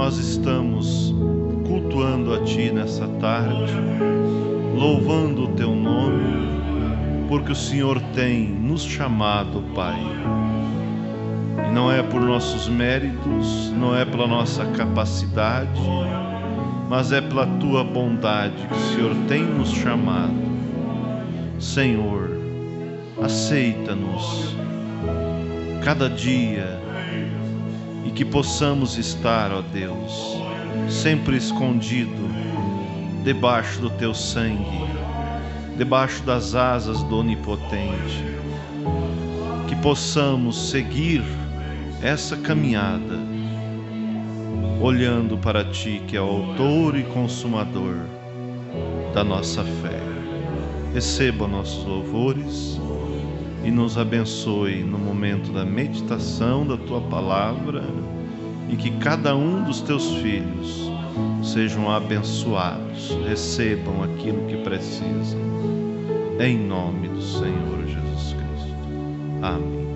nós estamos cultuando a Ti nessa tarde, louvando o Teu nome, porque o Senhor tem nos chamado, Pai. E não é por nossos méritos, não é pela nossa capacidade, mas é pela Tua bondade que o Senhor tem nos chamado. Senhor, aceita-nos cada dia e que possamos estar, ó Deus, sempre escondido debaixo do Teu sangue, debaixo das asas do Onipotente, que possamos seguir essa caminhada olhando para Ti, que é o autor e consumador da nossa fé. Receba nossos louvores e nos abençoe no momento da meditação da Tua palavra, e que cada um dos Teus filhos sejam abençoados, recebam aquilo que precisam, em nome do Senhor Jesus Cristo. Amém.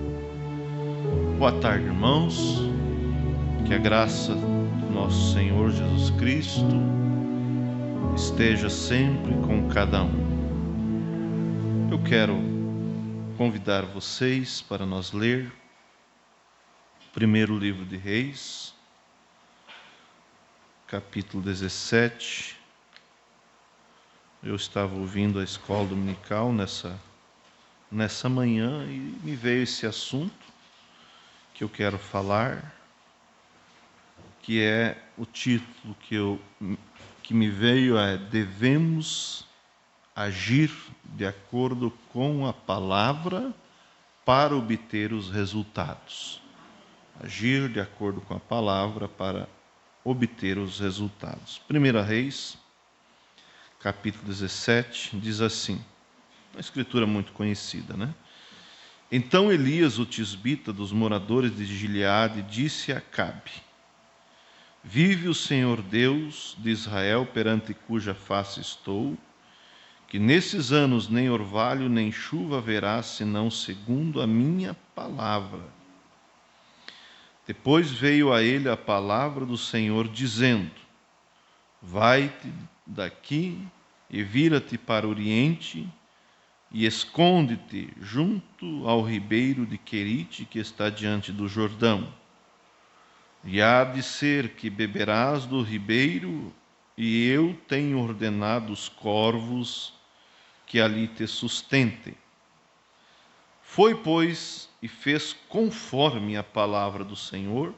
Boa tarde, irmãos. Que a graça do nosso Senhor Jesus Cristo esteja sempre com cada um. Eu quero convidar vocês para nós ler o primeiro livro de Reis, capítulo 17. Eu estava ouvindo a escola dominical nessa manhã e me veio esse assunto que eu quero falar, que é o título que me veio é: devemos agir de acordo com a palavra para obter os resultados. Agir de acordo com a palavra para obter os resultados. 1 Reis, capítulo 17, diz assim, uma escritura muito conhecida, né? Então Elias, o tisbita dos moradores de Gileade, disse a Acabe: vive o Senhor Deus de Israel, perante cuja face estou, que nesses anos nem orvalho nem chuva haverá, senão segundo a minha palavra. Depois veio a ele a palavra do Senhor, dizendo: vai-te daqui e vira-te para o oriente e esconde-te junto ao ribeiro de Querite, que está diante do Jordão. E há de ser que beberás do ribeiro, e eu tenho ordenado os corvos que ali te sustentem. Foi, pois, e fez conforme a palavra do Senhor,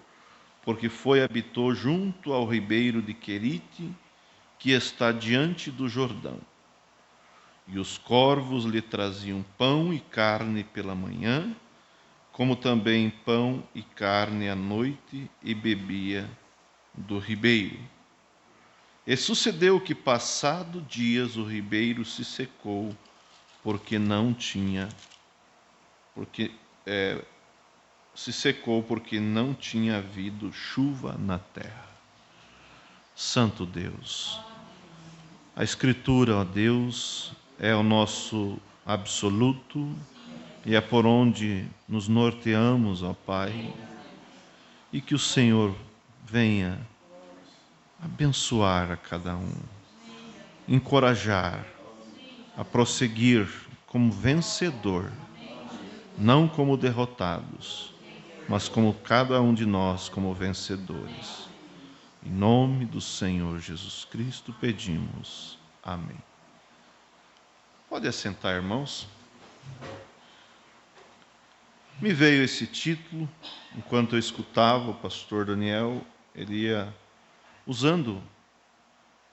porque habitou junto ao ribeiro de Querite, que está diante do Jordão. E os corvos lhe traziam pão e carne pela manhã, como também pão e carne à noite, e bebia do ribeiro. E sucedeu que, passado dias, o ribeiro se secou, porque não tinha havido chuva na terra. Santo Deus, a Escritura, ó Deus, é o nosso absoluto e é por onde nos norteamos, ó Pai, e que o Senhor venha abençoar a cada um, encorajar a prosseguir como vencedor, não como derrotados, mas como cada um de nós como vencedores. Em nome do Senhor Jesus Cristo pedimos. Amém. Pode assentar, irmãos. Me veio esse título enquanto eu escutava o pastor Daniel. Ele ia usando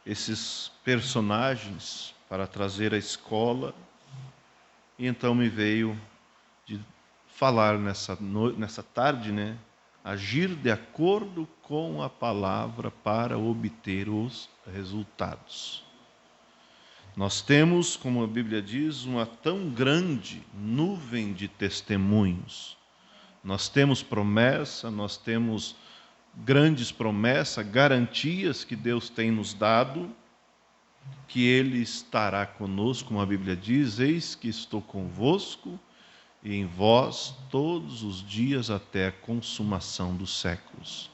esses personagens para trazer a escola, e então me veio de falar nessa tarde, né? Agir de acordo com a palavra para obter os resultados. Nós temos, como a Bíblia diz, uma tão grande nuvem de testemunhos. Nós temos promessa, nós temos grandes promessas, garantias que Deus tem nos dado, que Ele estará conosco, como a Bíblia diz: eis que estou convosco e em vós todos os dias até a consumação dos séculos.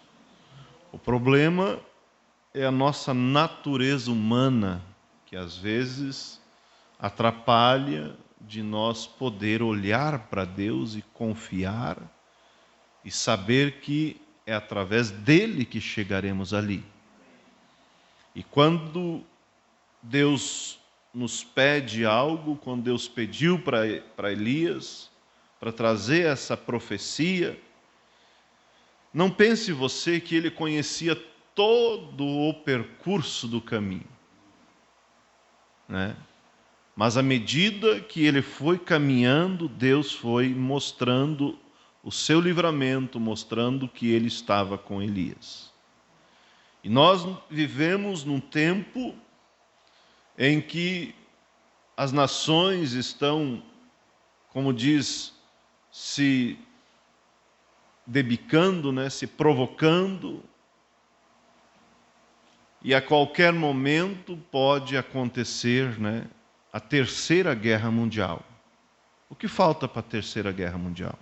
O problema é a nossa natureza humana, que às vezes atrapalha de nós poder olhar para Deus e confiar e saber que é através dele que chegaremos ali. E quando Deus nos pede algo, quando Deus pediu para Elias, para trazer essa profecia, não pense você que ele conhecia todo o percurso do caminho, né? Mas à medida que ele foi caminhando, Deus foi mostrando o seu livramento, mostrando que ele estava com Elias. E nós vivemos num tempo em que as nações estão, como diz, se debicando, né, se provocando, e a qualquer momento pode acontecer, né, a Terceira Guerra Mundial. O que falta para a Terceira Guerra Mundial?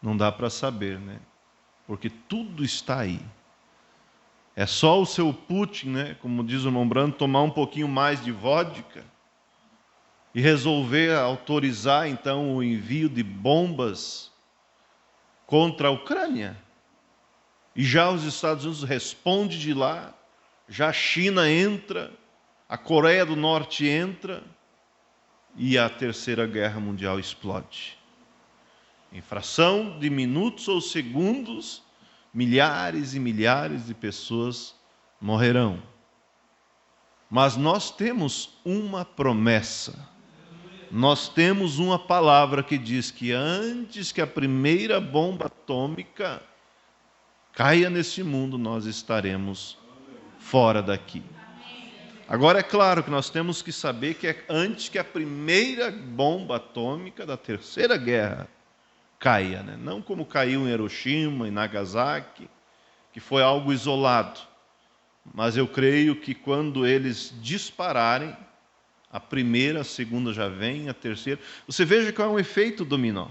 Não dá para saber, né? Porque tudo está aí. É só o seu Putin, né, como diz o irmão Brando, tomar um pouquinho mais de vodka e resolver autorizar, então, o envio de bombas contra a Ucrânia. E já os Estados Unidos respondem de lá, já a China entra, a Coreia do Norte entra e a Terceira Guerra Mundial explode. Em fração de minutos ou segundos, milhares e milhares de pessoas morrerão. Mas nós temos uma promessa. Nós temos uma palavra que diz que antes que a primeira bomba atômica caia nesse mundo, nós estaremos fora daqui. Agora, é claro que nós temos que saber que é antes que a primeira bomba atômica da Terceira Guerra caia, né? Não como caiu em Hiroshima, em Nagasaki, que foi algo isolado. Mas eu creio que quando eles dispararem, a primeira, a segunda já vem, a terceira. Você veja qual é um efeito dominó.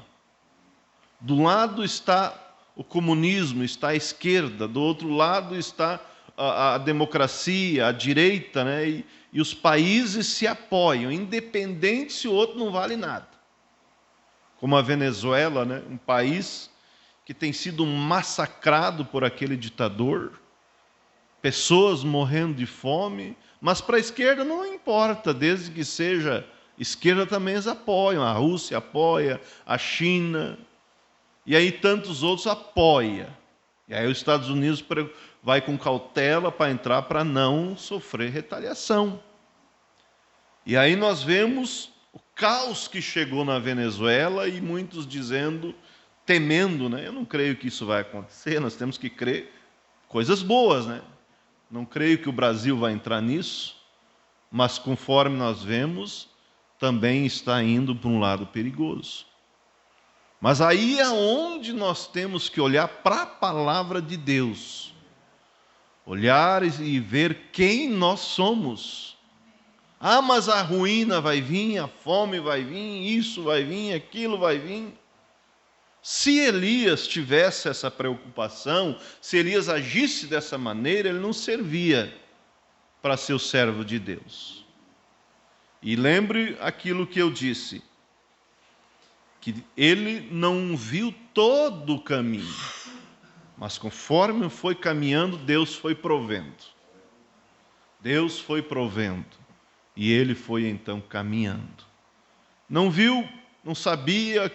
Do lado está o comunismo, está a esquerda, do outro lado está a democracia, a direita, né? E os países se apoiam, independente se o outro não vale nada. Como a Venezuela, né? Um país que tem sido massacrado por aquele ditador, pessoas morrendo de fome, mas para a esquerda não importa, desde que seja esquerda também eles apoiam, a Rússia apoia, a China, e aí tantos outros apoiam. E aí os Estados Unidos vai com cautela para entrar para não sofrer retaliação. E aí nós vemos o caos que chegou na Venezuela e muitos dizendo, temendo, né? Eu não creio que isso vai acontecer, nós temos que crer coisas boas, né? Não creio que o Brasil vai entrar nisso, mas conforme nós vemos, também está indo para um lado perigoso. Mas aí é onde nós temos que olhar para a palavra de Deus. Olhar e ver quem nós somos. Ah, mas a ruína vai vir, a fome vai vir, isso vai vir, aquilo vai vir. Se Elias tivesse essa preocupação, se Elias agisse dessa maneira, ele não servia para ser o servo de Deus. E lembre aquilo que eu disse, que ele não viu todo o caminho, mas conforme foi caminhando, Deus foi provendo. Deus foi provendo, e ele foi então caminhando. Não viu, não sabia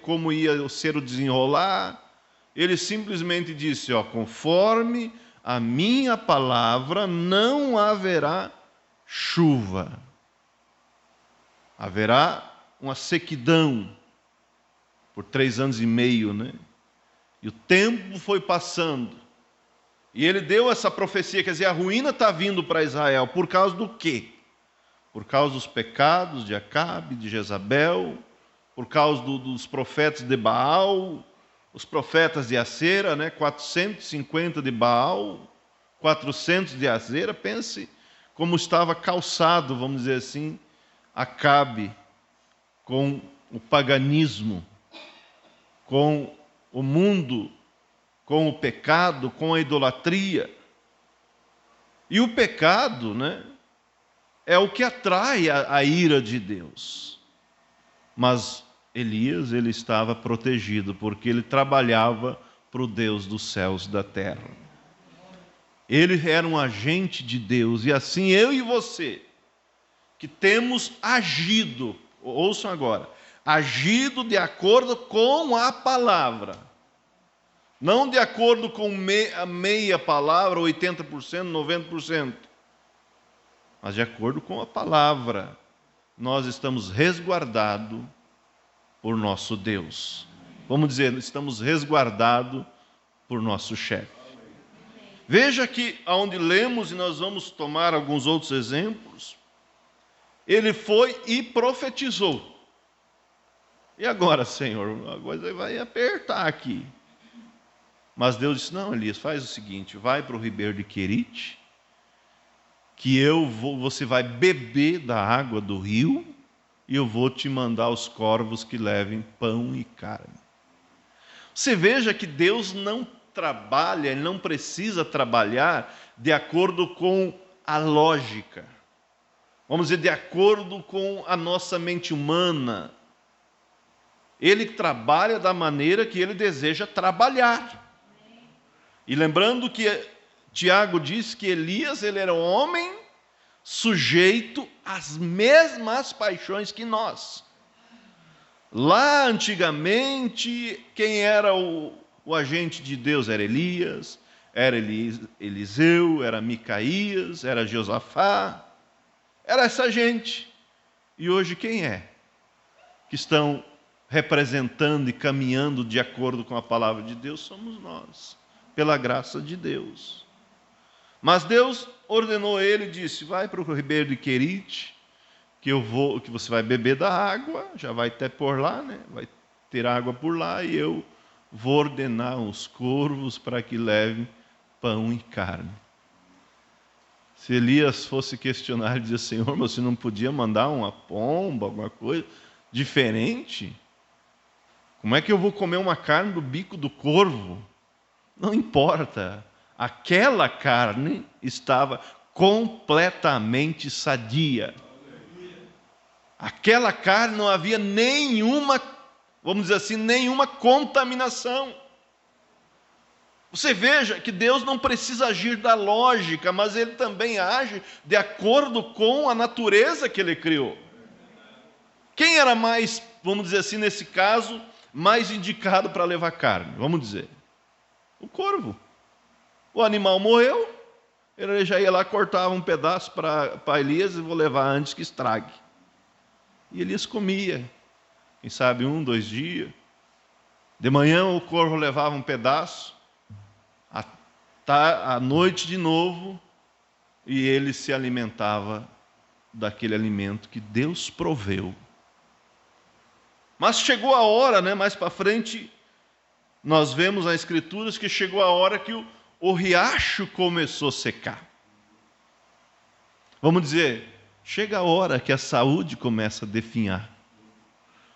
como ia ser o desenrolar, ele simplesmente disse, conforme a minha palavra não haverá chuva. Haverá uma sequidão por 3 anos e meio, né? E o tempo foi passando. E ele deu essa profecia, quer dizer, a ruína está vindo para Israel. Por causa do quê? Por causa dos pecados de Acabe, de Jezabel, por causa dos profetas de Baal, os profetas de Acera, né? 450 de Baal, 400 de Acera. Pense como estava calçado, vamos dizer assim, Acabe com o paganismo, com o mundo com o pecado, com a idolatria. E o pecado, né, é o que atrai a ira de Deus. Mas Elias, ele estava protegido, porque ele trabalhava para o Deus dos céus e da terra. Ele era um agente de Deus, e assim eu e você, que temos agido, ouçam agora, agido de acordo com a palavra, não de acordo com a meia palavra, 80%, 90%, mas de acordo com a palavra. Nós estamos resguardados por nosso Deus. Vamos dizer, estamos resguardados por nosso chefe. Veja que aonde lemos, e nós vamos tomar alguns outros exemplos, ele foi e profetizou. E agora, Senhor, a coisa vai apertar aqui. Mas Deus disse, não, Elias, faz o seguinte, vai para o ribeiro de Querite, que você vai beber da água do rio, e eu vou te mandar os corvos que levem pão e carne. Você veja que Deus não trabalha, Ele não precisa trabalhar de acordo com a lógica. Vamos dizer, de acordo com a nossa mente humana. Ele trabalha da maneira que Ele deseja trabalhar. E lembrando que Tiago diz que Elias, ele era um homem sujeito às mesmas paixões que nós. Lá antigamente, quem era o agente de Deus? Era Elias, era Eliseu, era Micaías, era Josafá, era essa gente. E hoje quem é que estão representando e caminhando de acordo com a palavra de Deus? Somos nós, pela graça de Deus. Mas Deus ordenou ele e disse, vai para o ribeiro de Querite, que você vai beber da água, já vai até por lá, né? Vai ter água por lá, e eu vou ordenar os corvos para que levem pão e carne. Se Elias fosse questionar, ele dizia, Senhor, mas você não podia mandar uma pomba, alguma coisa diferente? Como é que eu vou comer uma carne do bico do corvo? Não importa. Aquela carne estava completamente sadia. Aquela carne não havia nenhuma, vamos dizer assim, nenhuma contaminação. Você veja que Deus não precisa agir da lógica, mas Ele também age de acordo com a natureza que Ele criou. Quem era mais, vamos dizer assim, nesse caso, mais indicado para levar carne? Vamos dizer, o corvo. O animal morreu, ele já ia lá, cortava um pedaço para Elias e vou levar antes que estrague. E Elias comia, quem sabe 1, 2 dias. De manhã o corvo levava um pedaço, à noite de novo, e ele se alimentava daquele alimento que Deus proveu. Mas chegou a hora, né, mais para frente, nós vemos nas Escrituras que chegou a hora que o riacho começou a secar. Vamos dizer, chega a hora que a saúde começa a definhar.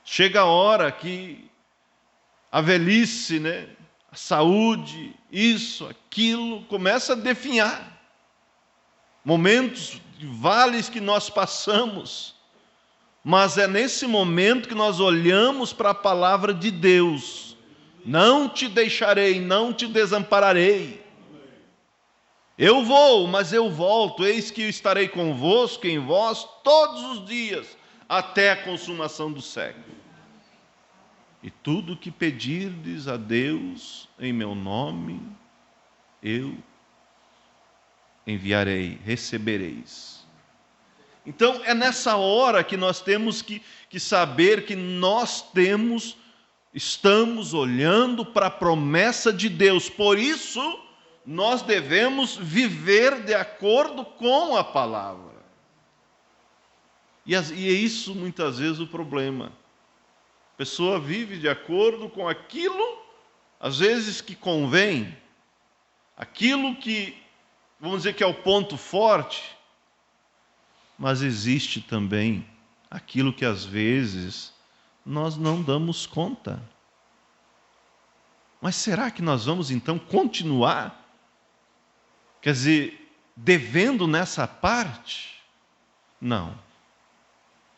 Chega a hora que a velhice, né, a saúde, isso, aquilo, começa a definhar. Momentos de vales que nós passamos, mas é nesse momento que nós olhamos para a palavra de Deus. Não te deixarei, não te desampararei. Eu vou, mas eu volto, eis que eu estarei convosco em vós todos os dias, até a consumação do século. E tudo que pedirdes a Deus em meu nome, eu enviarei, recebereis. Então é nessa hora que nós temos que saber que estamos olhando para a promessa de Deus. Por isso, nós devemos viver de acordo com a palavra. E é isso muitas vezes o problema. A pessoa vive de acordo com aquilo, às vezes que convém, aquilo que, vamos dizer que é o ponto forte, mas existe também aquilo que às vezes nós não damos conta. Mas será que nós vamos então continuar, quer dizer, devendo nessa parte? Não.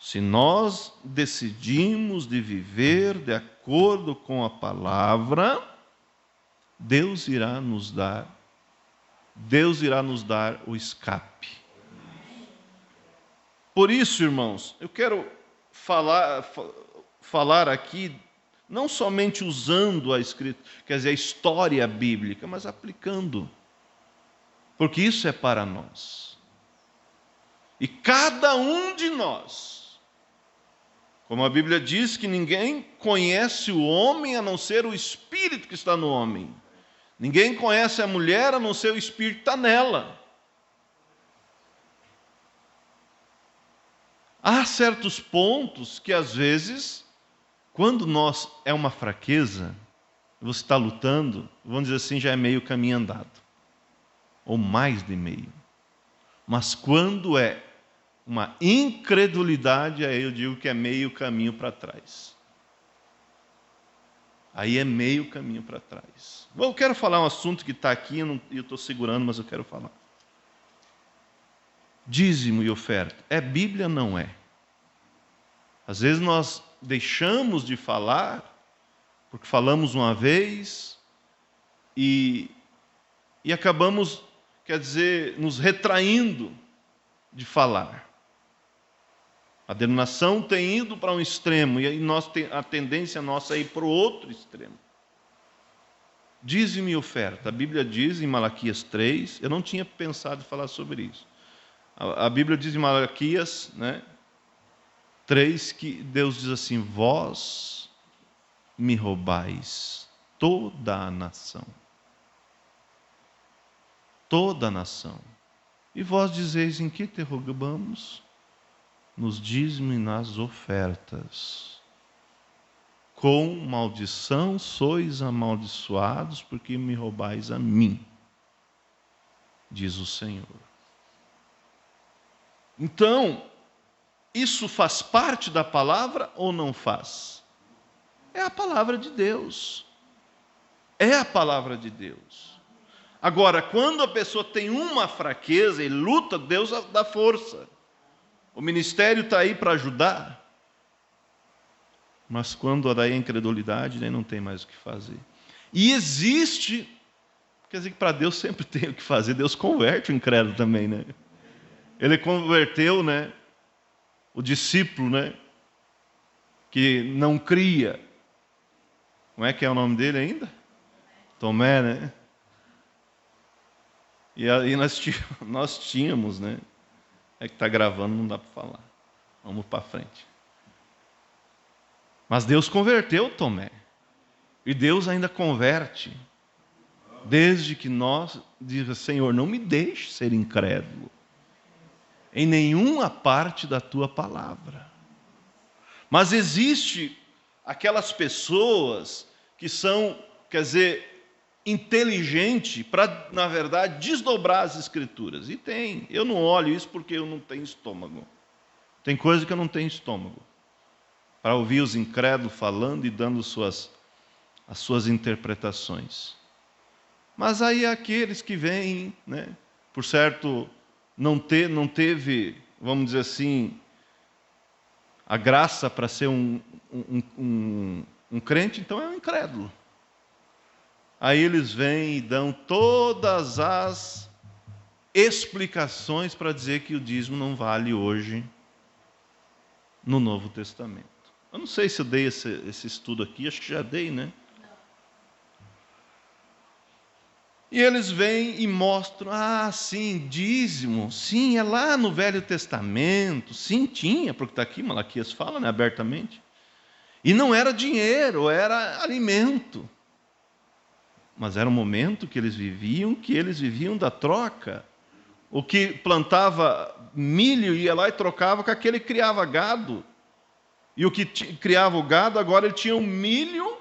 Se nós decidimos de viver de acordo com a palavra, Deus irá nos dar o escape. Por isso, irmãos, eu quero falar aqui, não somente usando a história bíblica, mas aplicando. Porque isso é para nós. E cada um de nós, como a Bíblia diz que ninguém conhece o homem a não ser o Espírito que está no homem. Ninguém conhece a mulher a não ser o Espírito que está nela. Há certos pontos que, às vezes, quando é uma fraqueza, você está lutando, vamos dizer assim, já é meio caminho andado. Ou mais de meio. Mas quando é uma incredulidade, aí eu digo que é meio caminho para trás. Aí é meio caminho para trás. Bom, eu quero falar um assunto que está aqui, eu estou segurando, mas eu quero falar. Dízimo e oferta. É Bíblia? Não é. Às vezes nós deixamos de falar, porque falamos uma vez, e acabamos, quer dizer, nos retraindo de falar. A denominação tem ido para um extremo, e aí a tendência nossa é ir para o outro extremo. Dízimo e oferta. A Bíblia diz em Malaquias 3, eu não tinha pensado em falar sobre isso. A Bíblia diz em Malaquias, 3, que Deus diz assim: vós me roubais toda a nação. Toda a nação. E vós dizeis: em que te roubamos? Nos dízimos e nas ofertas. Com maldição sois amaldiçoados, porque me roubais a mim, diz o Senhor. Então, isso faz parte da palavra ou não faz? É a palavra de Deus. É a palavra de Deus. Agora, quando a pessoa tem uma fraqueza e luta, Deus dá força. O ministério está aí para ajudar. Mas quando daí a incredulidade, daí não tem mais o que fazer. E existe, quer dizer que para Deus sempre tem o que fazer. Deus converte o incrédulo também, né? Ele converteu, o discípulo, que não cria. Como é que é o nome dele ainda? Tomé, né? E aí nós tínhamos, É que está gravando, não dá para falar. Vamos para frente. Mas Deus converteu Tomé. E Deus ainda converte. Desde que nós diga: Senhor, não me deixe ser incrédulo em nenhuma parte da tua palavra. Mas existe aquelas pessoas que são, quer dizer, inteligente para, na verdade, desdobrar as Escrituras. E tem. Eu não olho isso porque eu não tenho estômago. Tem coisa que eu não tenho estômago para ouvir os incrédulos falando e dando as suas interpretações. Mas aí aqueles que vêm, por certo, não teve, vamos dizer assim, a graça para ser um crente, então é um incrédulo. Aí eles vêm e dão todas as explicações para dizer que o dízimo não vale hoje no Novo Testamento. Eu não sei se eu dei esse estudo aqui, acho que já dei, E eles vêm e mostram: sim, dízimo, sim, é lá no Velho Testamento, sim, tinha, porque está aqui, Malaquias fala, abertamente. E não era dinheiro, era alimento. Mas era um momento que eles viviam da troca. O que plantava milho ia lá e trocava com aquele que criava gado. E o que criava o gado, agora ele tinha um milho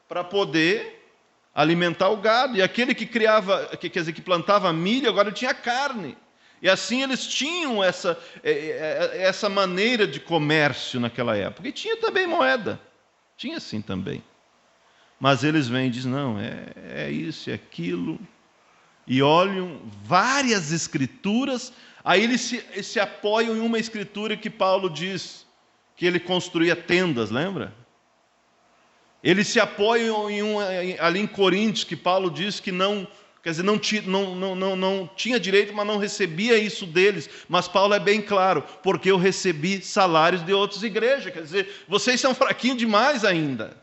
para poder alimentar o gado. E aquele que que plantava milho, agora ele tinha carne. E assim eles tinham essa maneira de comércio naquela época. E tinha também moeda. Tinha assim também. Mas eles vêm e dizem, não, é isso, é aquilo. E olham várias escrituras, aí eles se apoiam em uma escritura que Paulo diz que ele construía tendas, lembra? Eles se apoiam ali em Coríntios, que Paulo diz que não, quer dizer, não tinha direito, mas não recebia isso deles. Mas Paulo é bem claro, porque eu recebi salários de outras igrejas. Quer dizer, vocês são fraquinhos demais ainda.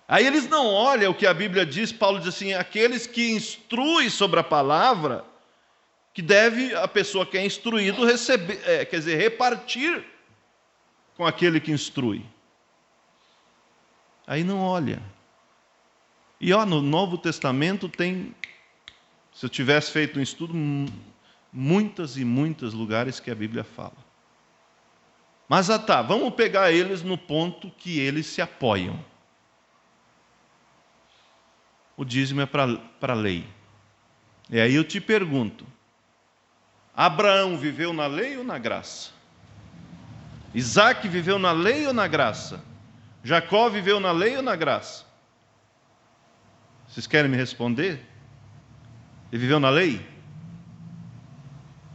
Aí eles não olham o que a Bíblia diz, Paulo diz assim, aqueles que instruem sobre a palavra, que deve a pessoa que é instruído receber, quer dizer, repartir com aquele que instrui. Aí não olha. E no Novo Testamento tem, se eu tivesse feito um estudo, muitas e muitos lugares que a Bíblia fala. Mas vamos pegar eles no ponto que eles se apoiam. O dízimo é para a lei. E aí eu te pergunto, Abraão viveu na lei ou na graça? Isaac viveu na lei ou na graça? Jacó viveu na lei ou na graça? Vocês querem me responder? Ele viveu na lei?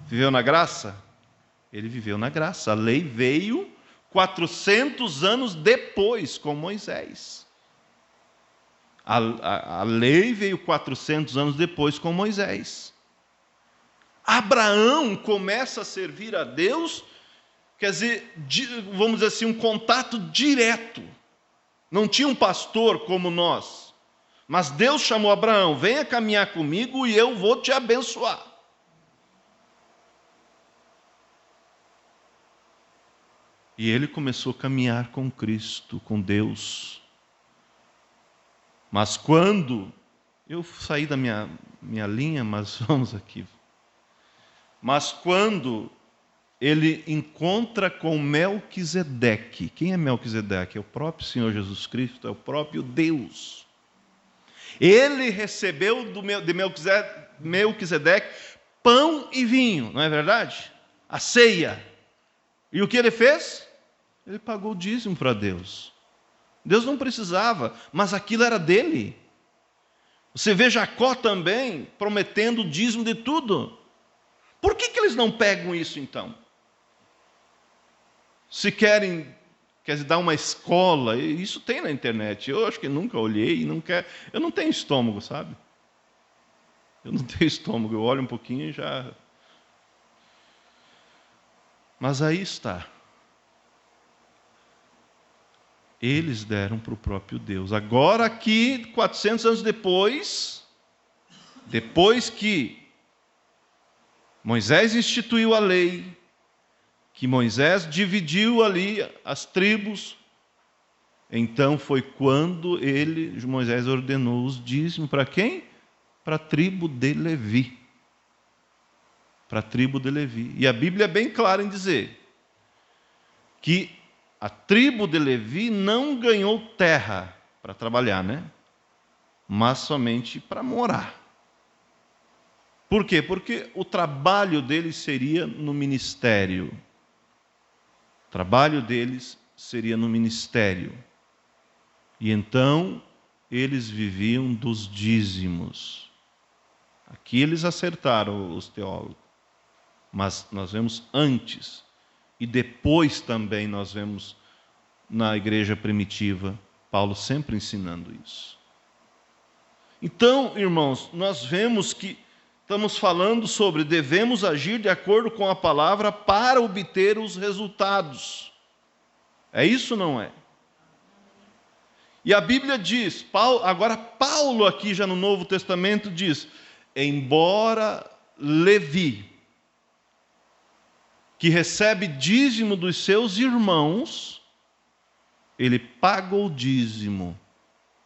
Viveu na graça? Ele viveu na graça. A lei veio 400 anos depois, com Moisés. A lei veio 400 anos depois com Moisés. Abraão começa a servir a Deus, quer dizer, vamos dizer assim, um contato direto. Não tinha um pastor como nós, mas Deus chamou Abraão, venha caminhar comigo e eu vou te abençoar. E ele começou a caminhar com Cristo, com Deus. Mas quando, eu saí da minha linha, mas vamos aqui. Mas quando ele encontra com Melquisedeque. Quem é Melquisedeque? É o próprio Senhor Jesus Cristo, é o próprio Deus. Ele recebeu de Melquisedeque pão e vinho, não é verdade? A ceia. E o que ele fez? Ele pagou o dízimo para Deus. Deus não precisava, mas aquilo era dele. Você vê Jacó também prometendo o dízimo de tudo. Por que eles não pegam isso então? Se querem, quer dizer, dar uma escola, isso tem na internet. Eu acho que nunca olhei, eu não tenho estômago, sabe? Eu não tenho estômago, eu olho um pouquinho e já... Mas aí está. Eles deram para o próprio Deus. Agora aqui, 400 anos depois que Moisés instituiu a lei, que Moisés dividiu ali as tribos, então foi quando Moisés ordenou os dízimos para quem? Para a tribo de Levi. Para a tribo de Levi. E a Bíblia é bem clara em dizer que a tribo de Levi não ganhou terra para trabalhar, né? Mas somente para morar. Por quê? Porque o trabalho deles seria no ministério. O trabalho deles seria no ministério. E então, eles viviam dos dízimos. Aqui eles acertaram, os teólogos. Mas nós vemos antes, e depois também nós vemos na igreja primitiva, Paulo sempre ensinando isso. Então, irmãos, nós vemos que estamos falando sobre devemos agir de acordo com a palavra para obter os resultados. É isso ou não é? E a Bíblia diz, agora Paulo aqui já no Novo Testamento diz, embora Levi, que recebe dízimo dos seus irmãos, ele paga o dízimo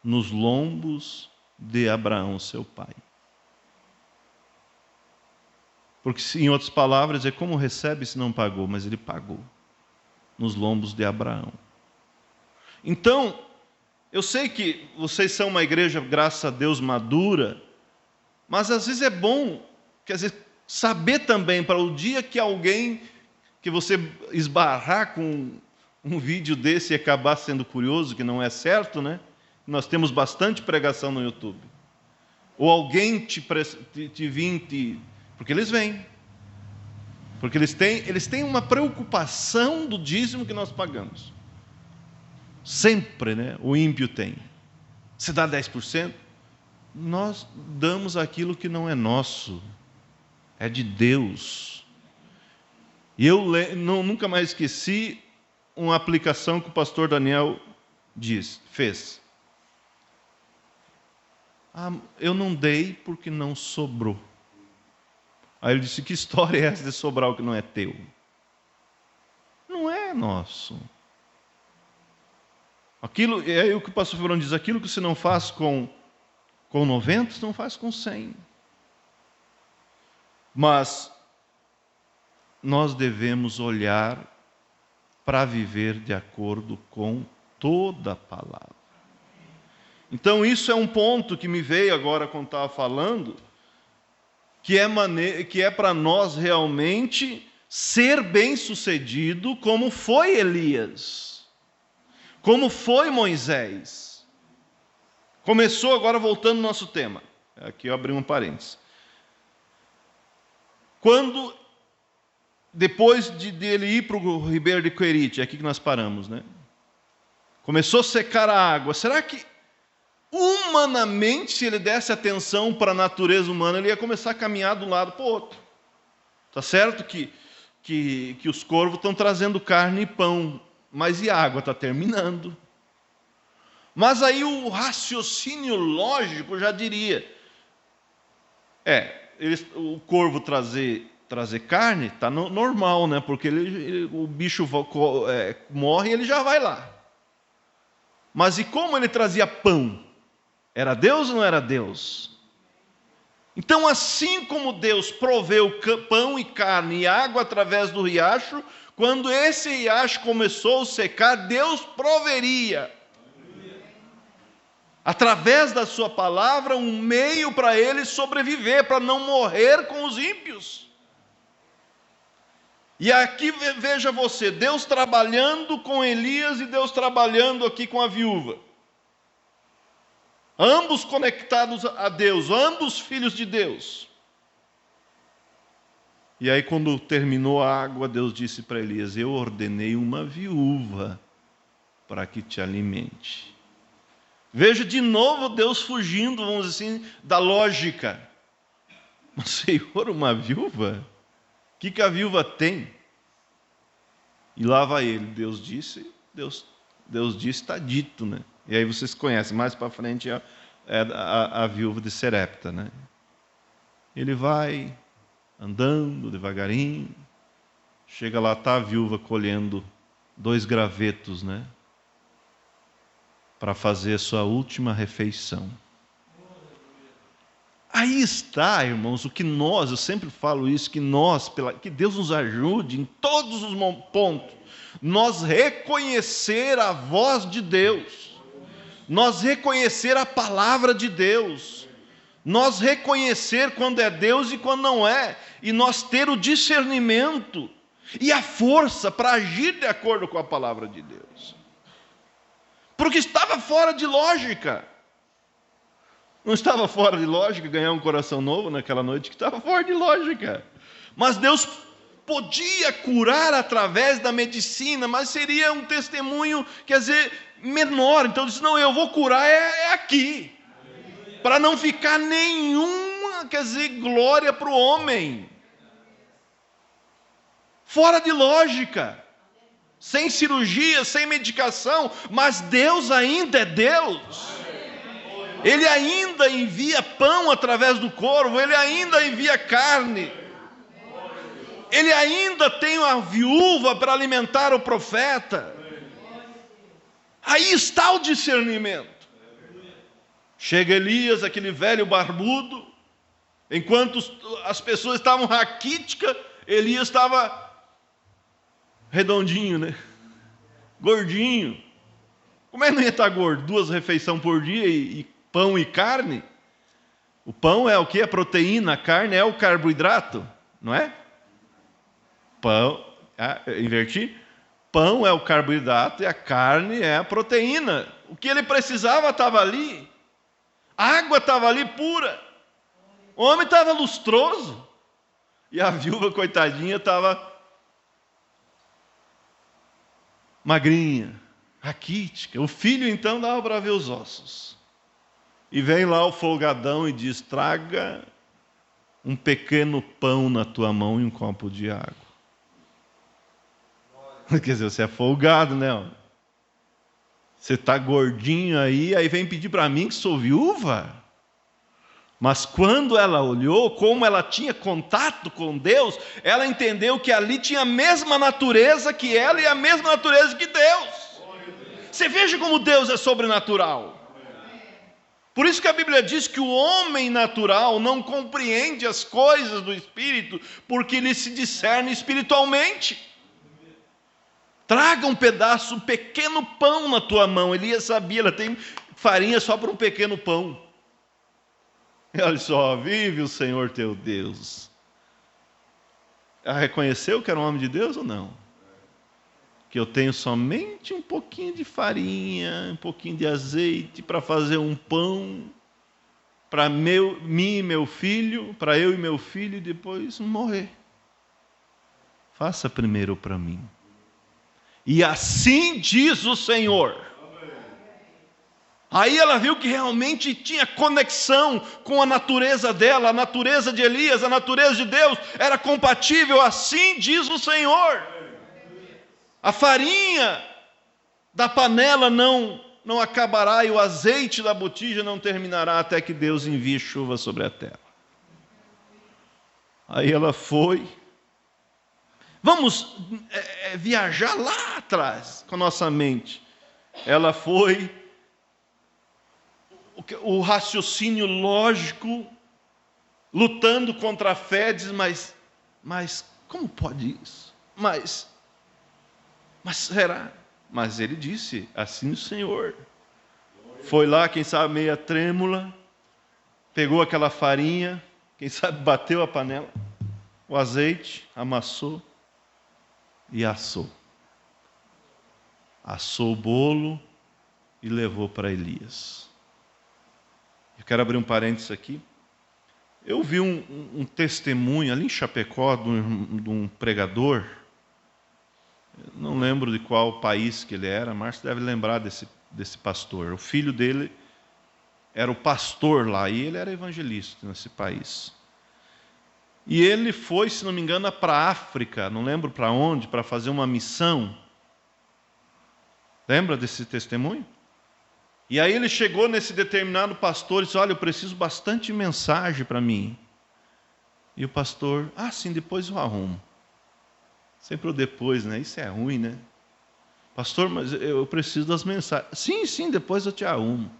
nos lombos de Abraão, seu pai. Porque, em outras palavras, é como recebe se não pagou, mas ele pagou nos lombos de Abraão. Então, eu sei que vocês são uma igreja, graças a Deus, madura, mas às vezes é bom, quer dizer, saber também para o dia que alguém, que você esbarrar com um vídeo desse e acabar sendo curioso, que não é certo, né? Nós temos bastante pregação no YouTube. Ou alguém porque eles vêm. Porque eles têm uma preocupação do dízimo que nós pagamos. Sempre, né? O ímpio tem. Você dá 10%? Nós damos aquilo que não é nosso. É de Deus. E eu nunca mais esqueci uma aplicação que o pastor Daniel fez. Eu não dei porque não sobrou. Aí ele disse, que história é essa de sobrar o que não é teu? Não é nosso. É aí o que o pastor Fernando diz, aquilo que você não faz com 90, você não faz com 100. Mas nós devemos olhar para viver de acordo com toda a palavra. Então isso é um ponto que me veio agora quando estava falando, que é para nós realmente ser bem-sucedido como foi Elias, como foi Moisés. Começou agora voltando ao nosso tema. Aqui eu abri um parênteses. Depois de ele ir para o ribeiro de Querite, é aqui que nós paramos, né? Começou a secar a água. Será que, humanamente, se ele desse atenção para a natureza humana, ele ia começar a caminhar de um lado para o outro? Está certo que os corvos estão trazendo carne e pão, mas e a água está terminando. Mas aí o raciocínio lógico já diria, o corvo trazer carne está normal, né? Porque o bicho morre e ele já vai lá. Mas e como ele trazia pão? Era Deus ou não era Deus? Então, assim como Deus proveu pão e carne e água através do riacho, quando esse riacho começou a secar, Deus proveria, através da sua palavra, um meio para ele sobreviver, para não morrer com os ímpios. E aqui veja você, Deus trabalhando com Elias e Deus trabalhando aqui com a viúva. Ambos conectados a Deus, ambos filhos de Deus. E aí quando terminou a água, Deus disse para Elias, eu ordenei uma viúva para que te alimente. Veja de novo Deus fugindo, vamos dizer assim, da lógica. Mas Senhor, uma viúva? O que a viúva tem? E lá vai ele, Deus disse, está dito, né? E aí vocês conhecem, mais para frente é a viúva de Serepta, né? Ele vai andando devagarinho, chega lá, está a viúva colhendo 2 gravetos, né? Para fazer a sua última refeição. Aí está, irmãos, eu sempre falo isso, que Deus nos ajude em todos os pontos, nós reconhecer a voz de Deus, nós reconhecer a palavra de Deus, nós reconhecer quando é Deus e quando não é, e nós ter o discernimento e a força para agir de acordo com a palavra de Deus. Porque estava fora de lógica. Não estava fora de lógica ganhar um coração novo naquela noite, que estava fora de lógica. Mas Deus podia curar através da medicina, mas seria um testemunho, quer dizer, menor. Então disse, não, eu vou curar aqui. Para não ficar nenhuma, quer dizer, glória para o homem. Fora de lógica. Sem cirurgia, sem medicação, mas Deus ainda é Deus. Ele ainda envia pão através do corvo, ele ainda envia carne. Ele ainda tem uma viúva para alimentar o profeta. Aí está o discernimento. Chega Elias, aquele velho barbudo, enquanto as pessoas estavam raquíticas, Elias estava redondinho, né? Gordinho. Como é que não ia estar gordo? 2 refeições por dia e pão e carne? O pão é o que? A proteína, a carne é o carboidrato, não é? Inverti. Pão é o carboidrato e a carne é a proteína. O que ele precisava estava ali. A água estava ali pura. O homem estava lustroso. E a viúva, coitadinha, estava magrinha, raquítica. O filho, então, dava para ver os ossos. E vem lá o folgadão e diz: traga um pequeno pão na tua mão e um copo de água. Quer dizer, você é folgado, né? Você está gordinho aí vem pedir para mim que sou viúva? Mas quando ela olhou, como ela tinha contato com Deus, ela entendeu que ali tinha a mesma natureza que ela e a mesma natureza que Deus. Você veja como Deus é sobrenatural. Por isso que a Bíblia diz que o homem natural não compreende as coisas do Espírito, porque ele se discerne espiritualmente. Traga um pedaço, um pequeno pão na tua mão. Elias sabia, ela tem farinha só para um pequeno pão. E olha só, vive o Senhor teu Deus. Ela reconheceu que era um homem de Deus ou não? Que eu tenho somente um pouquinho de farinha, um pouquinho de azeite para fazer um pão para mim e meu filho, para eu e meu filho, e depois morrer. Faça primeiro para mim. E assim diz o Senhor. Aí ela viu que realmente tinha conexão com a natureza dela, a natureza de Elias, a natureza de Deus, era compatível, assim diz o Senhor. A farinha da panela não acabará e o azeite da botija não terminará até que Deus envie chuva sobre a terra. Aí ela foi. Vamos viajar lá atrás com a nossa mente. Ela foi. O raciocínio lógico, lutando contra a fé, diz, mas como pode isso? Mas será? Mas ele disse, assim o Senhor. Foi lá, quem sabe meia trêmula, pegou aquela farinha, quem sabe bateu a panela, o azeite, amassou e assou. Assou o bolo e levou para Elias. Eu quero abrir um parênteses aqui. Eu vi um testemunho ali em Chapecó de um pregador. Eu não lembro de qual país que ele era, mas deve lembrar desse pastor. O filho dele era o pastor lá e ele era evangelista nesse país. E ele foi, se não me engano, para a África, não lembro para onde, para fazer uma missão. Lembra desse testemunho? E aí ele chegou nesse determinado pastor e disse, olha, eu preciso bastante mensagem para mim. E o pastor, sim, depois eu arrumo. Sempre o depois, né? Isso é ruim, né? Pastor, mas eu preciso das mensagens. Sim, depois eu te arrumo.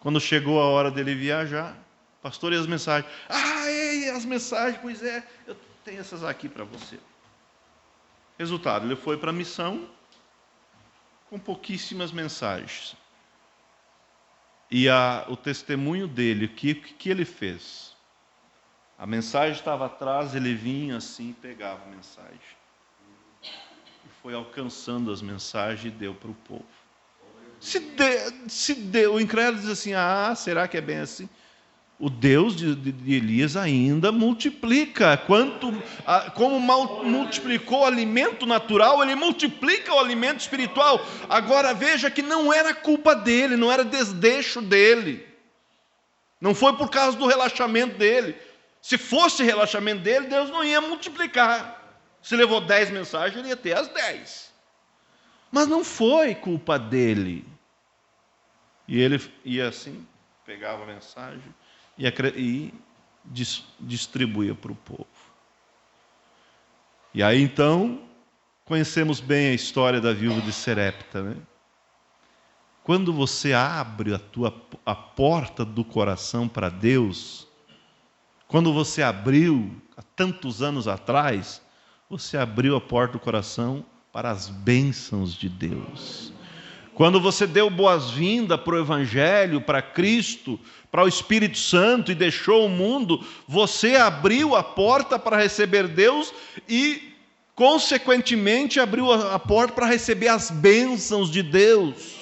Quando chegou a hora dele viajar, pastor, e as mensagens? As mensagens, pois é, eu tenho essas aqui para você. Resultado, ele foi para a missão com pouquíssimas mensagens. E o testemunho dele, o que ele fez? A mensagem estava atrás, ele vinha assim, pegava a mensagem. E foi alcançando as mensagens e deu para o povo. Se deu, o incrédulo diz assim, será que é bem assim? O Deus de Elias ainda multiplica. Como multiplicou o alimento natural, ele multiplica o alimento espiritual. Agora veja que não era culpa dele, não era desdeixo dele. Não foi por causa do relaxamento dele. Se fosse relaxamento dele, Deus não ia multiplicar. Se levou 10 mensagens, ele ia ter as 10. Mas não foi culpa dele. E ele ia assim, pegava a mensagem e distribuía para o povo. E aí então, conhecemos bem a história da viúva de Serepta, né? Quando você abre a porta do coração para Deus, quando você abriu, há tantos anos atrás, você abriu a porta do coração para as bênçãos de Deus. Quando você deu boas-vindas para o Evangelho, para Cristo, para o Espírito Santo e deixou o mundo, você abriu a porta para receber Deus e, consequentemente, abriu a porta para receber as bênçãos de Deus.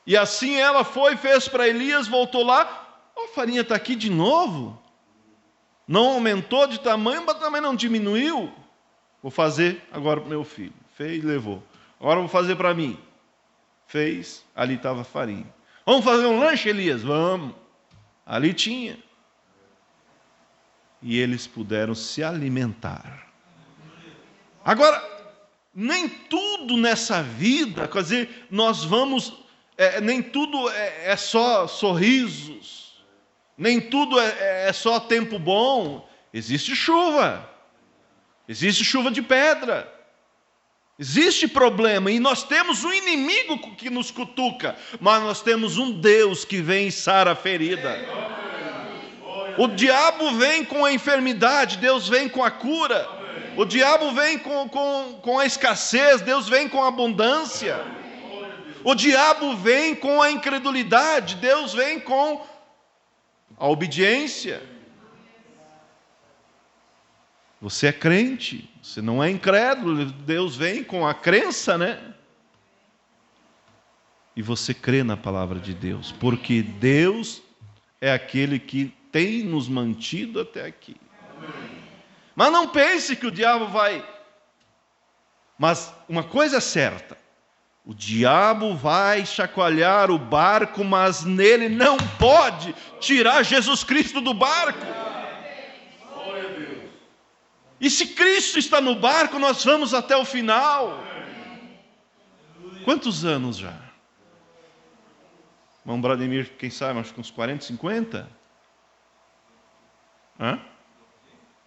E assim ela foi, fez para Elias, voltou lá, a farinha está aqui de novo. Não aumentou de tamanho, mas também não diminuiu. Vou fazer agora para o meu filho. Fez, levou. Agora vou fazer para mim. Fez, ali estava a farinha. Vamos fazer um lanche, Elias? Vamos. Ali tinha. E eles puderam se alimentar. Agora, nem tudo nessa vida, quer dizer, nós vamos, nem tudo é só sorrisos, nem tudo é só tempo bom. Existe chuva de pedra, existe problema, e nós temos um inimigo que nos cutuca, mas nós temos um Deus que vem e sara a ferida. O diabo vem com a enfermidade, Deus vem com a cura. O diabo vem com a escassez, Deus vem com a abundância. O diabo vem com a incredulidade, Deus vem com a obediência. Você é crente, você não é incrédulo, Deus vem com a crença, né? E você crê na palavra de Deus, porque Deus é aquele que tem nos mantido até aqui. Mas não pense que o diabo vai... Mas uma coisa é certa, o diabo vai chacoalhar o barco, mas nele não pode tirar Jesus Cristo do barco. E se Cristo está no barco, nós vamos até o final. Quantos anos já? Irmão Brademir, quem sabe, acho que uns 40, 50? Hã?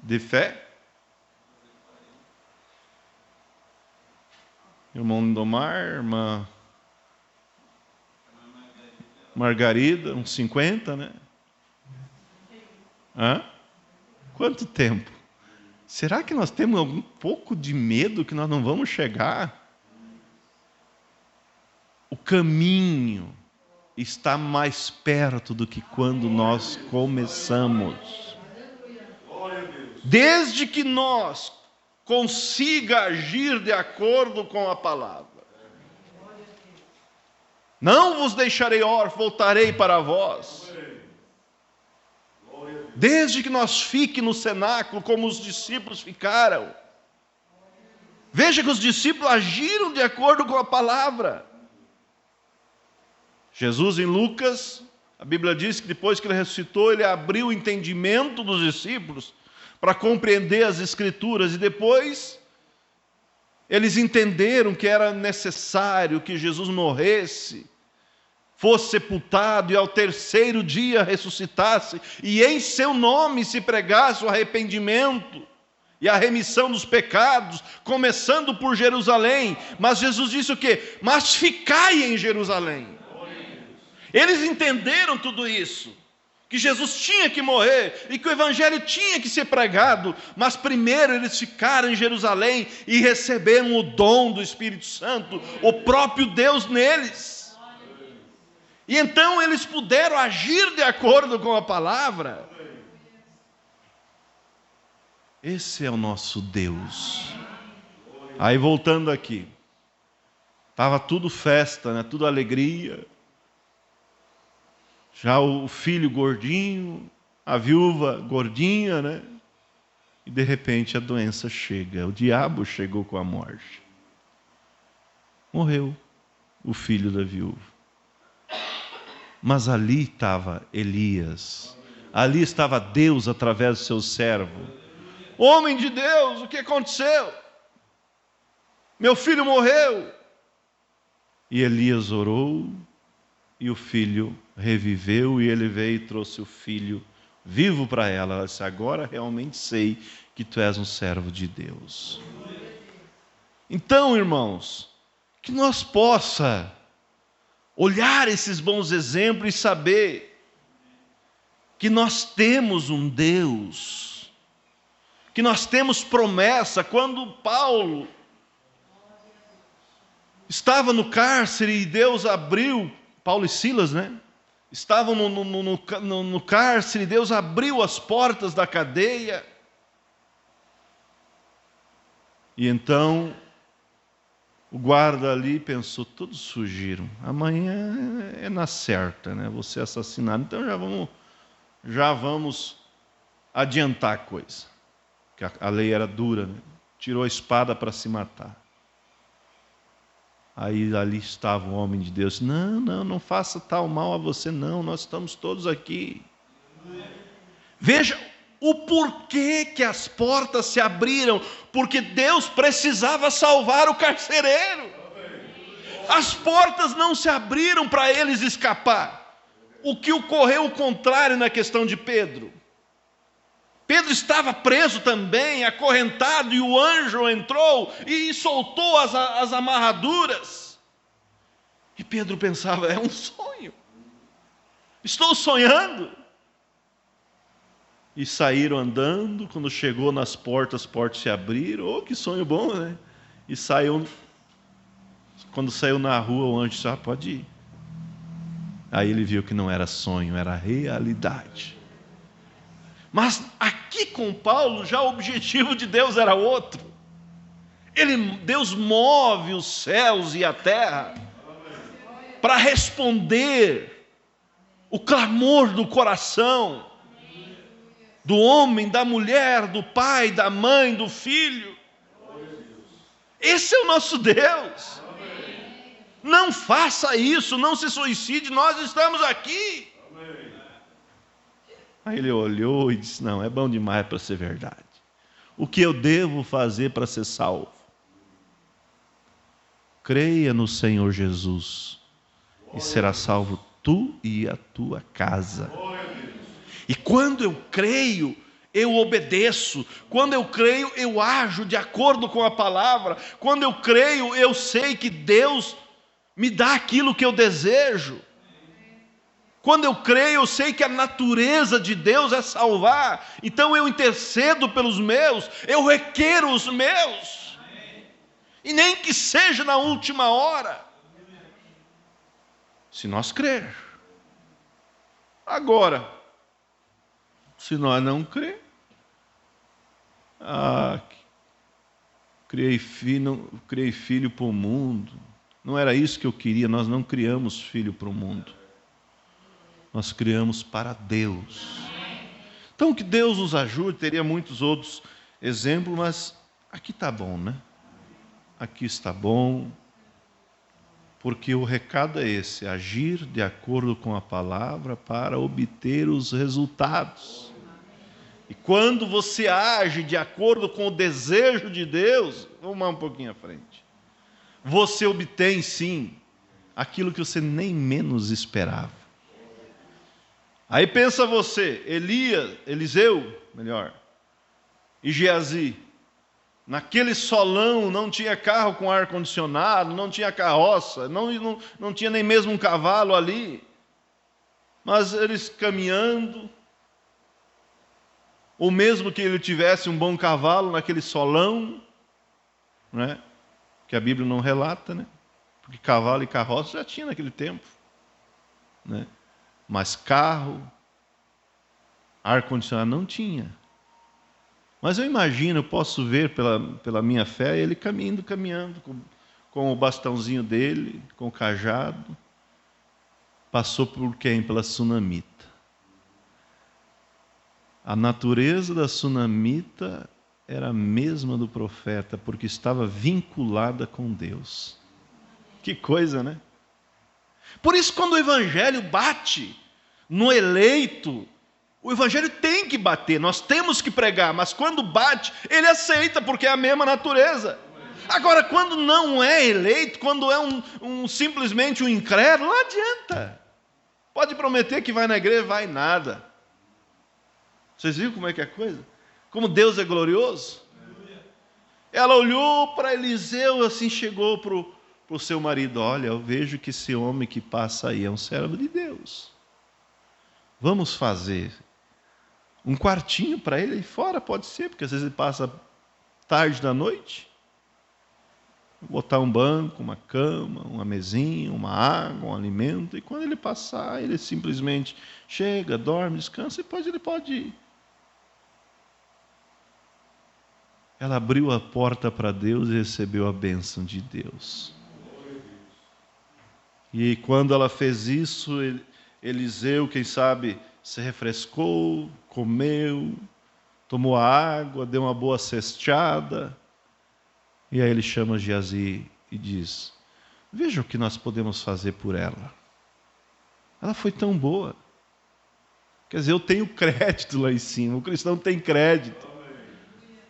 De fé? Irmão Lindomar, irmã Margarida, uns 50, né? Hã? Quanto tempo? Será que nós temos algum pouco de medo que nós não vamos chegar? O caminho está mais perto do que quando nós começamos. Desde que nós consiga agir de acordo com a palavra. Não vos deixarei órfãos, voltarei para vós. Desde que nós fiquemos no cenáculo como os discípulos ficaram. Veja que os discípulos agiram de acordo com a palavra. Jesus em Lucas, a Bíblia diz que depois que ele ressuscitou, ele abriu o entendimento dos discípulos para compreender as Escrituras, e depois eles entenderam que era necessário que Jesus morresse, fosse sepultado e ao terceiro dia ressuscitasse, e em seu nome se pregasse o arrependimento e a remissão dos pecados, começando por Jerusalém. Mas Jesus disse o quê? Mas ficai em Jerusalém. Eles entenderam tudo isso, que Jesus tinha que morrer e que o Evangelho tinha que ser pregado, mas primeiro eles ficaram em Jerusalém e receberam o dom do Espírito Santo, o próprio Deus neles. E então eles puderam agir de acordo com a palavra. Esse é o nosso Deus. Aí voltando aqui, estava tudo festa, né? Tudo alegria. Já o filho gordinho, a viúva gordinha, né? E de repente a doença chega, o diabo chegou com a morte. Morreu o filho da viúva. Mas ali estava Elias, ali estava Deus através do seu servo. Homem de Deus, o que aconteceu? Meu filho morreu. E Elias orou, e o filho reviveu, e ele veio e trouxe o filho vivo para ela. Ela disse: agora realmente sei que tu és um servo de Deus. Então, irmãos, que nós possa olhar esses bons exemplos e saber que nós temos um Deus, que nós temos promessa. Quando Paulo estava no cárcere e Deus abriu, Paulo e Silas, né? Estavam no cárcere, Deus abriu as portas da cadeia. E então O guarda ali pensou, todos fugiram. Amanhã é na certa, né? Vou ser assassinado. Então já vamos adiantar a coisa. Porque a lei era dura, né? Tirou a espada para se matar. Aí ali estava o homem de Deus. Não faça tal mal a você, não. Nós estamos todos aqui. Veja o porquê que as portas se abriram. Porque Deus precisava salvar o carcereiro. As portas não se abriram para eles escapar. O que ocorreu o contrário na questão de Pedro. Pedro estava preso também, acorrentado, e o anjo entrou e soltou as amarraduras. E Pedro pensava, é um sonho. Estou sonhando. E saíram andando, quando chegou nas portas, as portas se abriram. Oh, que sonho bom, né? E saiu, quando saiu na rua, o anjo disse, pode ir. Aí ele viu que não era sonho, era realidade. Mas aqui com Paulo, já o objetivo de Deus era outro. Deus move os céus e a terra para responder o clamor do coração do homem, da mulher, do pai, da mãe, do filho. Esse é o nosso Deus. Não faça isso, não se suicide, nós estamos aqui. Aí ele olhou e disse, não, é bom demais para ser verdade. O que eu devo fazer para ser salvo? Creia no Senhor Jesus e será salvo tu e a tua casa. E quando eu creio, eu obedeço. Quando eu creio, eu ajo de acordo com a palavra. Quando eu creio, eu sei que Deus me dá aquilo que eu desejo. Quando eu creio, eu sei que a natureza de Deus é salvar. Então eu intercedo pelos meus, eu requero os meus. E nem que seja na última hora. Se nós crer. Agora, se nós não crer, criei filho para o mundo. Não era isso que eu queria, nós não criamos filho para o mundo. Nós criamos para Deus. Então que Deus nos ajude, teria muitos outros exemplos, mas aqui está bom, né? Aqui está bom, porque o recado é esse, agir de acordo com a palavra para obter os resultados. E quando você age de acordo com o desejo de Deus, vamos mais um pouquinho à frente, você obtém sim aquilo que você nem menos esperava. Aí pensa você, Eliseu, e Geazi, naquele solão não tinha carro com ar-condicionado, não tinha carroça, não tinha nem mesmo um cavalo ali, mas eles caminhando, ou mesmo que ele tivesse um bom cavalo naquele solão, né? Que a Bíblia não relata, né? Porque cavalo e carroça já tinha naquele tempo, né? Mas carro, ar-condicionado não tinha. Mas eu imagino, eu posso ver pela minha fé, ele caminhando com o bastãozinho dele, com o cajado. Passou por quem? Pela sunamita. A natureza da sunamita era a mesma do profeta, porque estava vinculada com Deus. Que coisa, né? Por isso, quando o evangelho bate no eleito, o evangelho tem que bater, nós temos que pregar, mas quando bate, ele aceita, porque é a mesma natureza. Agora, quando não é eleito, quando é simplesmente um incrédulo, não adianta. Pode prometer que vai na igreja, vai nada. Vocês viram como é que é a coisa? Como Deus é glorioso? Ela olhou para Eliseu, assim chegou para o seu marido, olha, eu vejo que esse homem que passa aí é um servo de Deus. Vamos fazer um quartinho para ele aí fora, pode ser, porque às vezes ele passa tarde da noite. Botar um banco, uma cama, uma mesinha, uma água, um alimento, e quando ele passar, ele simplesmente chega, dorme, descansa, e depois ele pode ir. ela abriu a porta para Deus e recebeu a bênção de Deus. E quando ela fez isso, Eliseu, quem sabe, se refrescou, comeu, tomou a água, deu uma boa cesteada. E aí ele chama Geazi e diz: veja o que nós podemos fazer por ela. Ela foi tão boa. Quer dizer, eu tenho crédito lá em cima. O cristão tem crédito.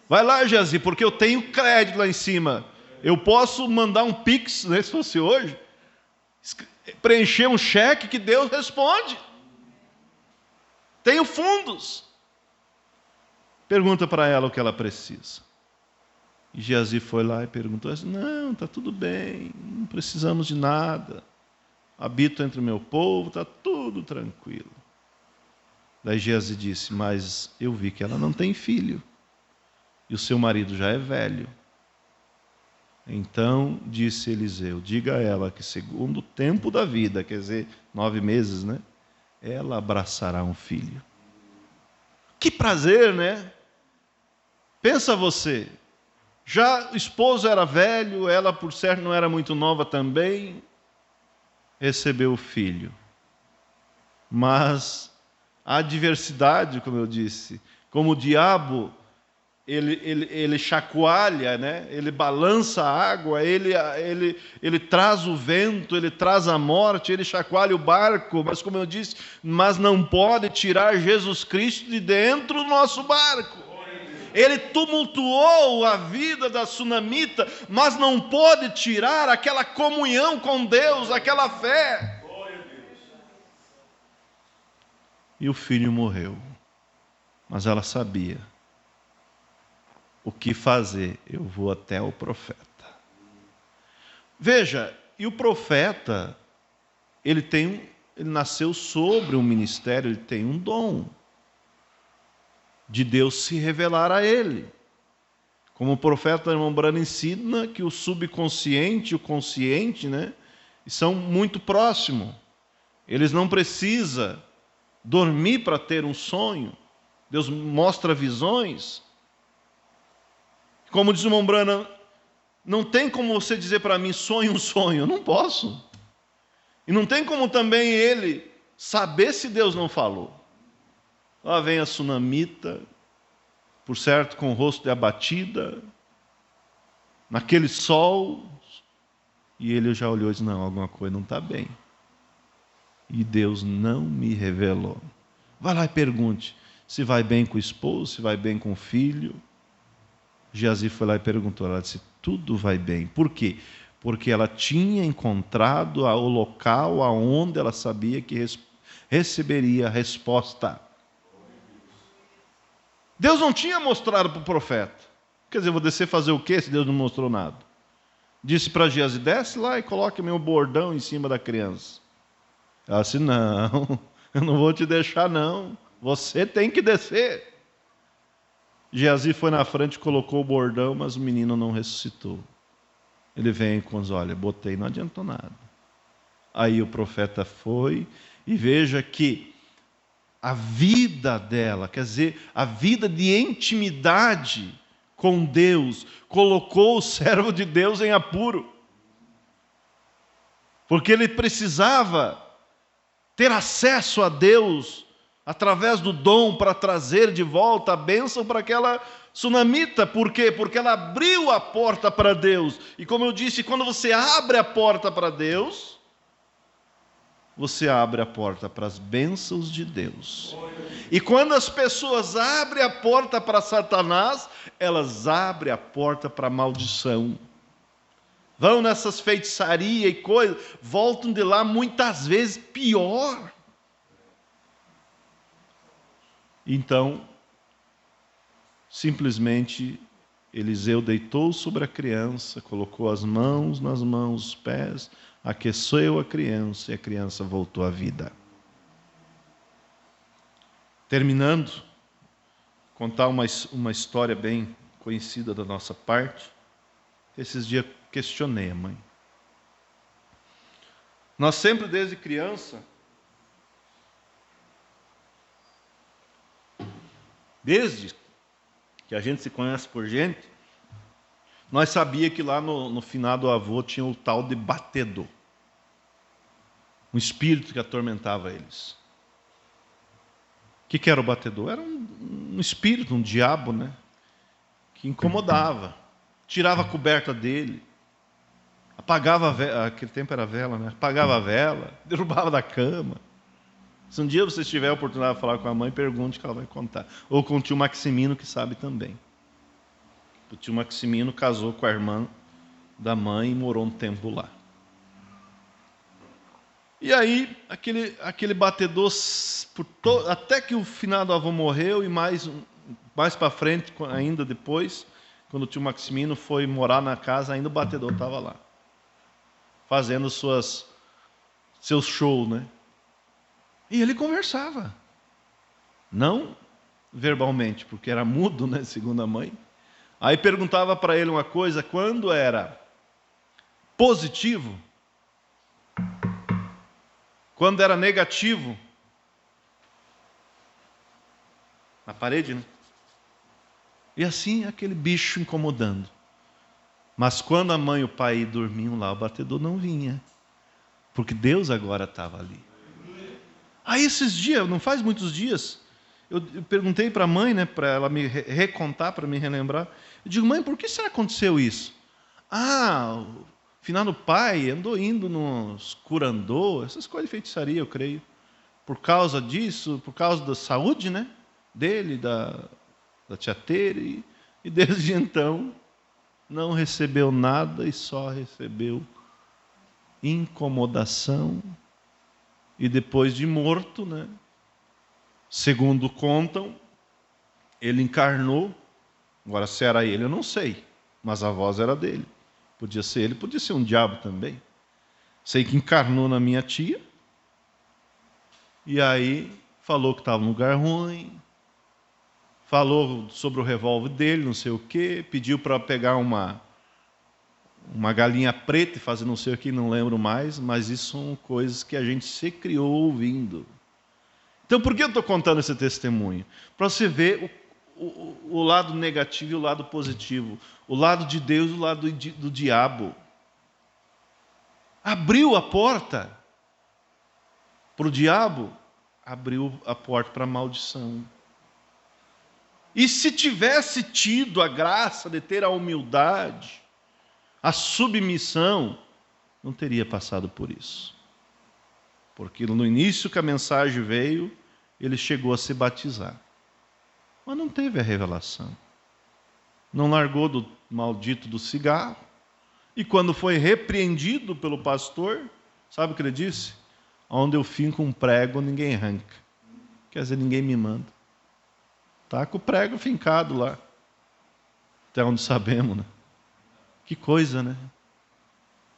Vai lá, Geazi, porque eu tenho crédito lá em cima. Eu posso mandar um pix, né, se fosse hoje, preencher um cheque que Deus responde. Tenho fundos. Pergunta para ela o que ela precisa. E Geazi foi lá e perguntou assim: não, está tudo bem, não precisamos de nada. Habito entre o meu povo, está tudo tranquilo. Daí Geazi disse: mas eu vi que ela não tem filho. E o seu marido já é velho. Então disse Eliseu: diga a ela que segundo o tempo da vida, quer dizer, 9 meses, né? Ela abraçará um filho. Que prazer, né? Pensa você. Já o esposo era velho, ela por certo não era muito nova também. Recebeu o filho. Mas a adversidade, como eu disse, como o diabo, ele chacoalha, né? Ele balança a água, ele traz o vento, ele traz a morte, ele chacoalha o barco, mas como eu disse, mas não pode tirar Jesus Cristo de dentro do nosso barco. Ele tumultuou a vida da sunamita, mas não pode tirar aquela comunhão com Deus, aquela fé. E o filho morreu. Mas ela sabia o que fazer. Eu vou até o profeta. Veja, e o profeta, ele nasceu sobre um ministério, ele tem um dom de Deus se revelar a ele. Como o profeta irmão Brano ensina que o subconsciente e o consciente, né, são muito próximos. Eles não precisam dormir para ter um sonho. Deus mostra visões. Como diz o irmão Brano, não tem como você dizer para mim, sonhe um sonho. Eu não posso. E não tem como também ele saber se Deus não falou. Lá vem a sunamita, por certo, com o rosto de abatida, naquele sol, e ele já olhou e disse: não, alguma coisa não está bem. E Deus não me revelou. Vai lá e pergunte se vai bem com o esposo, se vai bem com o filho. Geazi foi lá e perguntou, ela disse: tudo vai bem. Por quê? Porque ela tinha encontrado o local aonde ela sabia que receberia a resposta. Deus não tinha mostrado para o profeta. Quer dizer, vou descer fazer o quê se Deus não mostrou nada? Disse para Geazi: desce lá e coloque meu bordão em cima da criança. Ela disse: não, eu não vou te deixar não. Você tem que descer. Geazi foi na frente, colocou o bordão, mas o menino não ressuscitou. Ele vem com os olhos: botei, não adiantou nada. Aí o profeta foi, e veja que a vida dela, quer dizer, a vida de intimidade com Deus, colocou o servo de Deus em apuro. Porque ele precisava ter acesso a Deus através do dom para trazer de volta a bênção para aquela sunamita. Por quê? Porque ela abriu a porta para Deus. E como eu disse, quando você abre a porta para Deus, você abre a porta para as bênçãos de Deus. E quando as pessoas abrem a porta para Satanás, elas abrem a porta para a maldição. Vão nessas feitiçarias e coisas, voltam de lá muitas vezes pior. Então, simplesmente, Eliseu deitou sobre a criança, colocou as mãos nas mãos, os pés, aqueceu a criança e a criança voltou à vida. Terminando, contar uma história bem conhecida da nossa parte. Esses dias questionei a mãe. Nós sempre, desde criança, desde que a gente se conhece por gente, Nós sabíamos que lá no finado avô tinha o tal de batedor. Um espírito que atormentava eles. O que era o batedor? Era um espírito, um diabo, né? Que incomodava. Tirava a coberta dele. Apagava a vela, aquele tempo era vela, né? Apagava a vela, derrubava da cama. Se um dia você tiver a oportunidade de falar com a mãe, pergunte que ela vai contar. Ou com o tio Maximino, que sabe também. O tio Maximino casou com a irmã da mãe e morou um tempo lá. E aí, aquele batedor, até que o finado avô morreu, e mais para frente, ainda depois, quando o tio Maximino foi morar na casa, ainda o batedor estava lá, fazendo seus shows, né? E ele conversava. Não verbalmente, porque era mudo, né, segundo a mãe. Aí perguntava para ele uma coisa, quando era positivo, quando era negativo, na parede, né? E assim aquele bicho incomodando. Mas quando a mãe e o pai dormiam lá, o batedor não vinha, porque Deus agora estava ali. Aí esses dias, não faz muitos dias, eu perguntei para a mãe, né, para ela me recontar, para me relembrar. Eu digo, mãe, por que será que aconteceu isso? O finado pai andou indo nos curandô, essas coisas de feitiçaria, eu creio. Por causa disso, por causa da saúde, né, dele, da tia Tere, e desde então não recebeu nada e só recebeu incomodação. E depois de morto, né, segundo contam, ele encarnou. Agora, se era ele, eu não sei, mas a voz era dele. Podia ser ele, podia ser um diabo também. Sei que encarnou na minha tia, e aí falou que estava num lugar ruim, falou sobre o revólver dele, não sei o quê, pediu para pegar uma galinha preta e fazer não sei o que, não lembro mais, mas isso são coisas que a gente se criou ouvindo. Então, por que eu estou contando esse testemunho? Para você ver o lado negativo e o lado positivo, o lado de Deus e o lado do diabo. Abriu a porta para o diabo, abriu a porta para a maldição. E se tivesse tido a graça de ter a humildade, a submissão, não teria passado por isso. Porque no início que a mensagem veio, ele chegou a se batizar. Mas não teve a revelação. Não largou do maldito do cigarro. E quando foi repreendido pelo pastor, sabe o que ele disse? Onde eu finco um prego, ninguém arranca. Quer dizer, ninguém me manda. Está com o prego fincado lá. Até onde sabemos, né? Que coisa, né?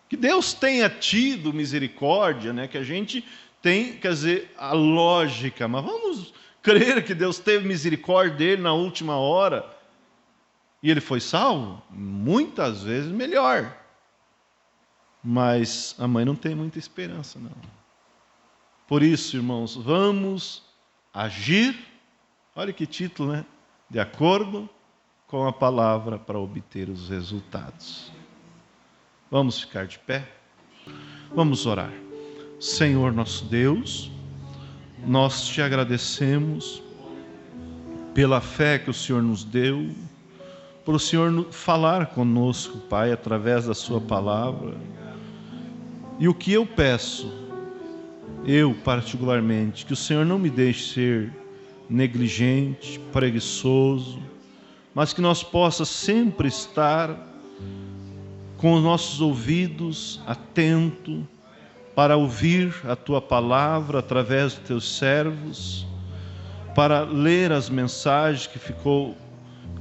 Que Deus tenha tido misericórdia, né? Que a gente tem, quer dizer, a lógica, mas vamos crer que Deus teve misericórdia dele na última hora e ele foi salvo? Muitas vezes melhor. Mas a mãe não tem muita esperança, não. Por isso, irmãos, vamos agir, olha que título, né? De acordo com a palavra para obter os resultados. Vamos ficar de pé? Vamos orar. Senhor nosso Deus, nós te agradecemos pela fé que o Senhor nos deu, por o Senhor falar conosco, Pai, através da sua palavra. E o que eu peço, eu particularmente, que o Senhor não me deixe ser negligente, preguiçoso, mas que nós possamos sempre estar com os nossos ouvidos atentos para ouvir a Tua palavra através dos Teus servos, para ler as mensagens que ficou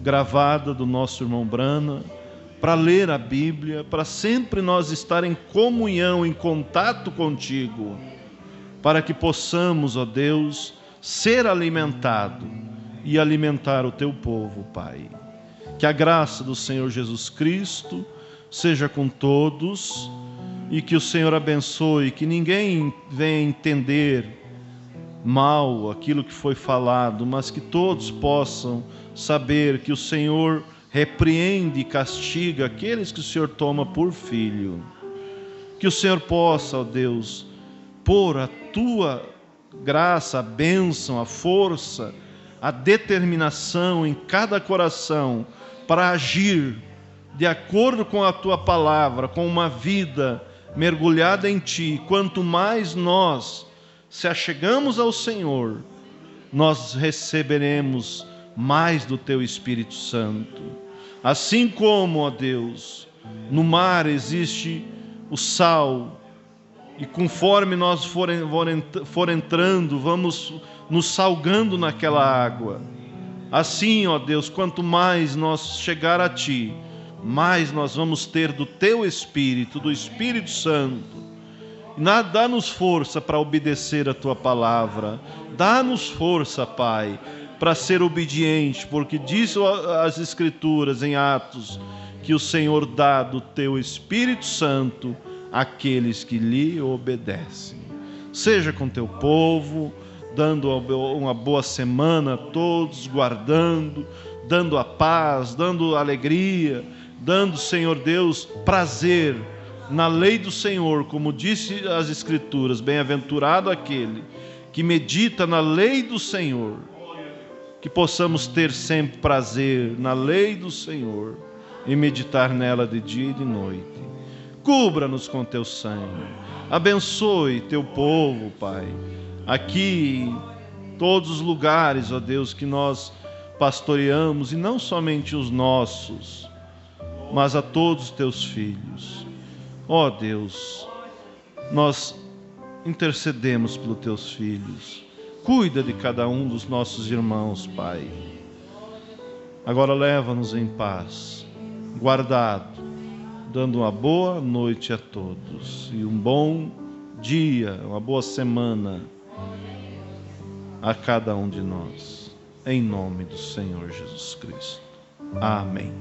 gravada do nosso irmão Brana, para ler a Bíblia, para sempre nós estar em comunhão, em contato contigo, para que possamos, ó Deus, ser alimentado e alimentar o Teu povo, Pai. Que a graça do Senhor Jesus Cristo seja com todos e que o Senhor abençoe, que ninguém venha entender mal aquilo que foi falado, mas que todos possam saber que o Senhor repreende e castiga aqueles que o Senhor toma por filho. Que o Senhor possa, ó Deus, pôr a tua graça, a bênção, a força, a determinação em cada coração para agir de acordo com a tua palavra, com uma vida mergulhada em ti. Quanto mais nós se achegamos ao Senhor, nós receberemos mais do teu Espírito Santo. Assim como, ó Deus, no mar existe o sal, e conforme nós for entrando, vamos nos salgando naquela água. Assim, ó Deus, quanto mais nós chegar a Ti, mais nós vamos ter do Teu Espírito, do Espírito Santo. Dá-nos força para obedecer a Tua palavra. Dá-nos força, Pai, para ser obediente, porque diz as Escrituras em Atos que o Senhor dá do Teu Espírito Santo àqueles que lhe obedecem. Seja com Teu povo, dando uma boa semana a todos, guardando, dando a paz, dando alegria, dando, Senhor Deus, prazer na lei do Senhor, como disse as Escrituras, bem-aventurado aquele que medita na lei do Senhor. Que possamos ter sempre prazer na lei do Senhor e meditar nela de dia e de noite. Cubra-nos com teu sangue, abençoe teu povo, Pai, aqui em todos os lugares, ó Deus, que nós pastoreamos, e não somente os nossos, mas a todos os teus filhos. Ó Deus, nós intercedemos pelos teus filhos. Cuida de cada um dos nossos irmãos, Pai. Agora leva-nos em paz, guardado, dando uma boa noite a todos e um bom dia, uma boa semana a cada um de nós. Em nome do Senhor Jesus Cristo. Amém.